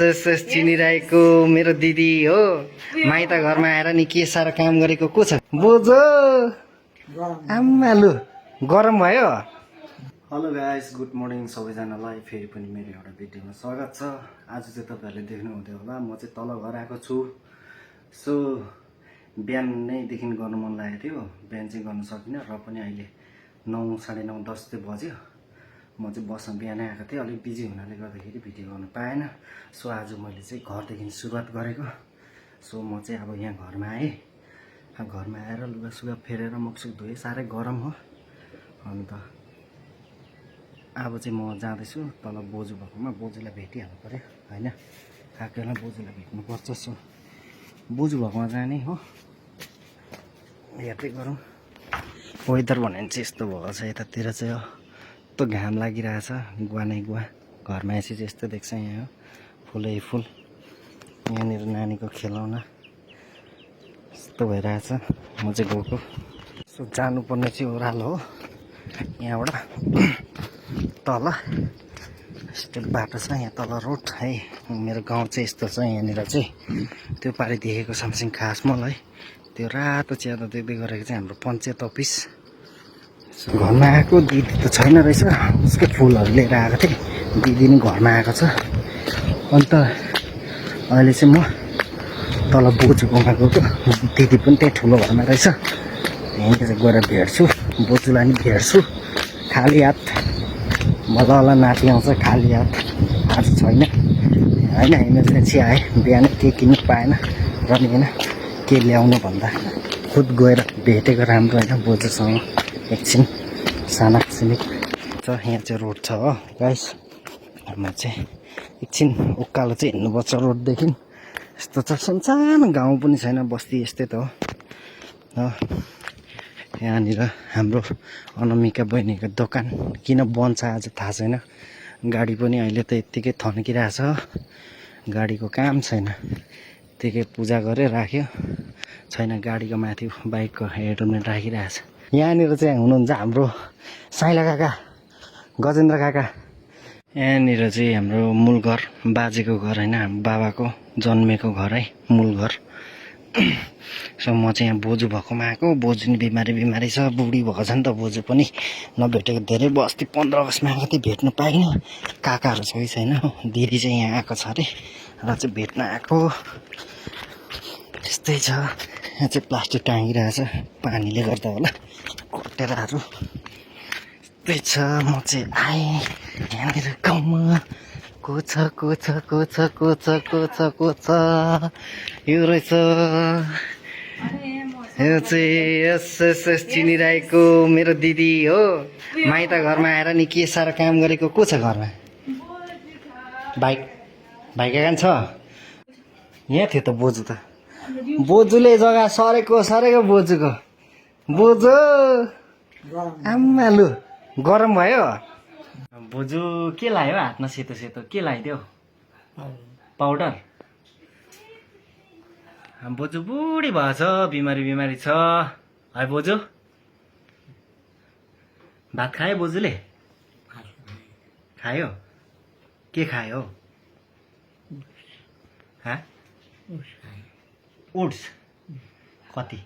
S चिनिरहेको मेरो दिदी हो। माइत घरमा आएर नि के साह्रो काम गरेको को छ बोजो आमालु गरम भयो। हेलो गाइस, गुड मर्निङ सबैजनालाई। फेरि पनि मेरो एउटा भिडियोमा स्वागत छ। आज चाहिँ तपाईँहरूले देख्नु हुँदै होला, म चाहिँ तल घर आएको छु। सो बिहान नैदेखि गर्नु मन लागेको थियो, बिहान चाहिँ गर्नु सकिनँ। र पनि अहिले 9, साढे 9, 10 चाहिँ बज्यो। म चाहिँ बसमा बिहानै आएको थिएँ, अलिक बिजी हुनाले गर्दाखेरि भिडियो गर्नु पाएन। सो आज मैले चाहिँ घरदेखि सुरुवात गरेको। सो म चाहिँ अब यहाँ घरमा आएँ। घरमा आएर लुगासुगा फेरेर मुखसुख धोएँ, साह्रै गरम हो। अन्त अब चाहिँ म जाँदैछु तल बोजू भएकोमा। बोजूलाई भेटिहाल्नु पऱ्यो होइन, काकीलाई बोजूलाई भेट्नुपर्छ। सो बोजू भएकोमा जाने हो, हेर्दै गरौँ। वेदर भन्यो भने चाहिँ यस्तो भएको छ यतातिर चाहिँ। यस्तो घाम लागिरहेछ, गुवा नै गुवा। घरमा यसरी चाहिँ यस्तो देख्छ, यहाँ फुलै फुल। यहाँनिर नानीको खेलौना यस्तो भइरहेछ। म चाहिँ गएको। सो जानुपर्ने चाहिँ ओह्रालो हो, यहाँबाट तल यस्तो बाटो छ। यहाँ तल रोड है। मेरो गाउँ चाहिँ यस्तो छ। यहाँनिर चाहिँ त्यो पारि देखेको समसिङ खास मल है, त्यो रातो च्यादो देख्दै गरेको चाहिँ हाम्रो पञ्चायत अफिस। घरमा आएको दिदी त छैन रहेछ, उसकै फुलहरू लिएर आएको थिएँ। दिदी नि घरमा आएको छ। अन्त अहिले चाहिँ म तल बोजूकोमा गएको। दिदी पनि त्यही ठुलो घरमा रहेछ, यहीँ चाहिँ गएर भेट्छु। बोजूलाई नि भेट्छु। खाली हात मजालाई नाति आउँछ, खाली हात आज छैन होइन। इमर्जेन्सी आएँ, बिहानै केही किन्नु पाएन र नि होइन के ल्याउनु भन्दा खुद गएर भेटेको राम्रो होइन बोजूसँग। एकछिन साना सिनिक छ, यहाँ चाहिँ रोड छ हो गाइस। हामी चाहिँ एकछिन उकालो चाहिँ हिँड्नुपर्छ रोडदेखि। यस्तो छ, सानो गाउँ पनि छैन, बस्ती यस्तै त हो। यहाँनिर हाम्रो अनामिका बहिनीको दोकान किन बन्द छ आज थाहा छैन। गाडी पनि अहिले त यत्तिकै थन्किरहेछ, गाडीको काम छैन। यत्तिकै पूजा गरेर राख्यो, छैन गाडीको माथि बाइकको हेडमेट राखिरहेछ। यहाँनिर चाहिँ हुनुहुन्छ हाम्रो साइला काका, गजेन्द्र काका। यहाँनिर चाहिँ हाम्रो मूल घर, बाजेको घर होइन, हाम्रो बाबाको जन्मेको घर है, मूल घर। सो म चाहिँ यहाँ बोजू भएकोमा आएको। बोजू नि बिमारी छ, बुढी भएको छ नि त बोजू पनि। नभेटेको धेरै भयो, अस्ति 15 अगस्तमा आएको थिएँ, भेट्नु पाइनँ। काकाहरू छ कि छैन, दिदी चाहिँ यहाँ आएको छ अरे, र चाहिँ भेट्न आएको। त्यस्तै छ। यहाँ चाहिँ प्लास्टिक टाँगिरहेछ, पानीले गर्दा होला, कटेराहरू त्यस्तै छ। म चाहिँ आएँ यहाँनिर गाउँमा। को छ को छ को छ को छ को छ को छ, यो रहेछ। यो चाहिँ एस चिनिरहेको मेरो दिदी हो। माइत घरमा आएर नि के साह्रो काम गरेको को छ घरमा? भाइ कहाँ छ? यहाँ थियो त बोजू त। बोजूले जग्गा सरेको बोजूको। बोजू आमालु गरम भयो। बोजू के लायो हातमा? सेतो सेतो के लगाइदियो? पाउडर। बोजू बुढी भएछ, बिमारी छ है बोजू। भात खायो बोजूले? खायो? के खायो? ओट्स कति?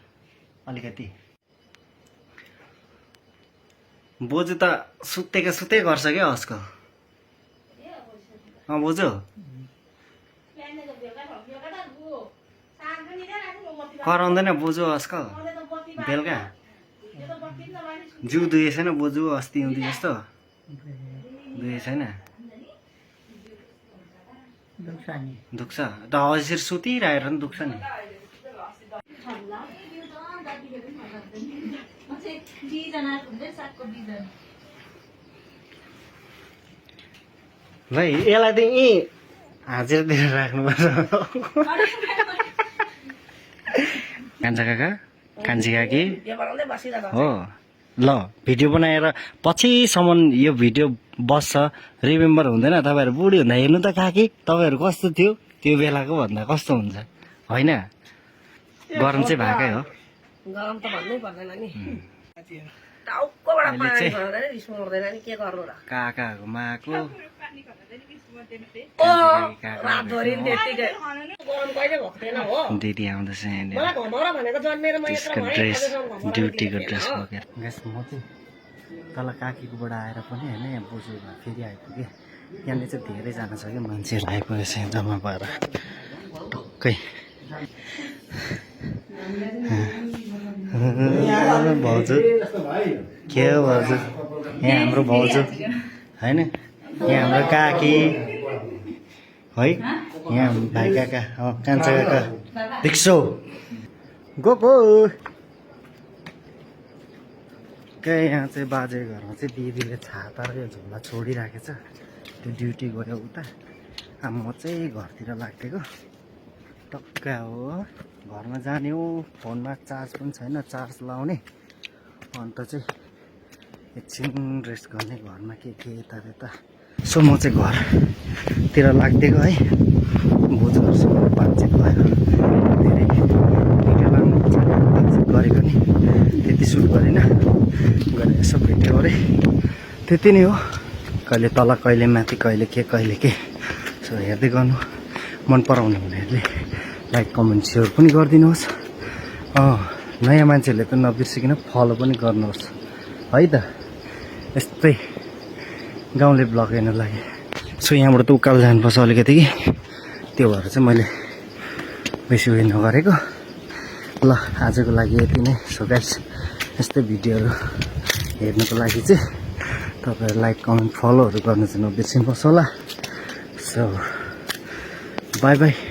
अलिकति। बोजू त सुतेको सुतै गर्छ क्या आजकल। बोजू कराउँदैन बोजू आजकल बेलुका? जिउ दुखे छैन बोजू अस्ति आउँदै जस्तो? दुखे छैन? दुख्छ त यसरी सुतिरहेर नि दुख्छ नि। भाइ यसलाई त यहीँ हाजेर दिएर राख्नुपर्छ। कान्छा काका, कान्छी काकी हो। ल भिडियो बनाएर पछिसम्म यो भिडियो बस्छ, रिमेम्बर हुँदैन। तपाईँहरू बुढी हुँदा हेर्नु त काकी, तपाईँहरू कस्तो थियो त्यो बेलाको भन्दा कस्तो हुन्छ होइन? गरम चाहिँ भएकै हो। गरम त भन्नै पर्दैन नि। टाउकोबाट अहिले पानी चाहिँ खर्दैन रिस मर्दैन नि के गर्नु र काकाहरूकोमा आएको ओ रातभरि नि त्यत्तिकै गरम कहिले भएको थिएन हो दिदी आउँदैछ यहाँनिर मलाई घमाउरा भनेको जन्मेर म त्यसको यत्रो ड्रेस ड्युटीको ड्रेस बोकेर गाइस म चाहिँ तल काकीकोबाट आएर पनि होइन यहाँ बोजू फेरि आइपुगेँ यहाँनिर चाहिँ धेरैजना छ कि मान्छेहरू आइपुगेछ यहाँ जम्मा भएर टक्कै भाउजू के हो भाउजू यहाँ हाम्रो भाउजू होइन यहाँ हाम्रो काकी है यहाँ भाइ काका कान्छा काका देख्छौ गएको के यहाँ चाहिँ बाजे घरमा चाहिँ दिदीले छाता र यो झोला छोडिराखेछ त्यो ड्युटी गयो उता अब म चाहिँ घरतिर लागेको टक्का हो घरमा जाने हो फोनमा चार्ज पनि छैन चार्ज लाउने अन्त चाहिँ एकछिन रेस्ट गर्ने घरमा के यता त्यता सो म चाहिँ घरतिर लाग्दिएको है बोजूहरूसँग बातचित भयो धेरै भिडियो लाउनु बातचित गरेको नि त्यति सुट गरेन गरेर यसो भेट्यो अरे त्यति नै हो कहिले तल कहिले माथि कहिले के सो हेर्दै गर्नु मन पराउने हुनेहरूले लाइक कमेन्ट सेयर पनि गरिदिनुहोस् नयाँ मान्छेहरूले त नबिर्सिकन फलो पनि गर्नुहोस् है त यस्तै गाउँले ब्लग हेर्नु लागि सो यहाँबाट त उकालो जानुपर्छ अलिकति कि त्यो भएर चाहिँ मैले बेसी उयो नगरेको ल आजको लागि यति नै सो गाइस यस्तै भिडियोहरू हेर्नुको लागि चाहिँ तपाईँहरू लाइक कमेन्ट फलोहरू गर्नु चाहिँ नबिर्सिनुपर्छ होला सो बाई बाई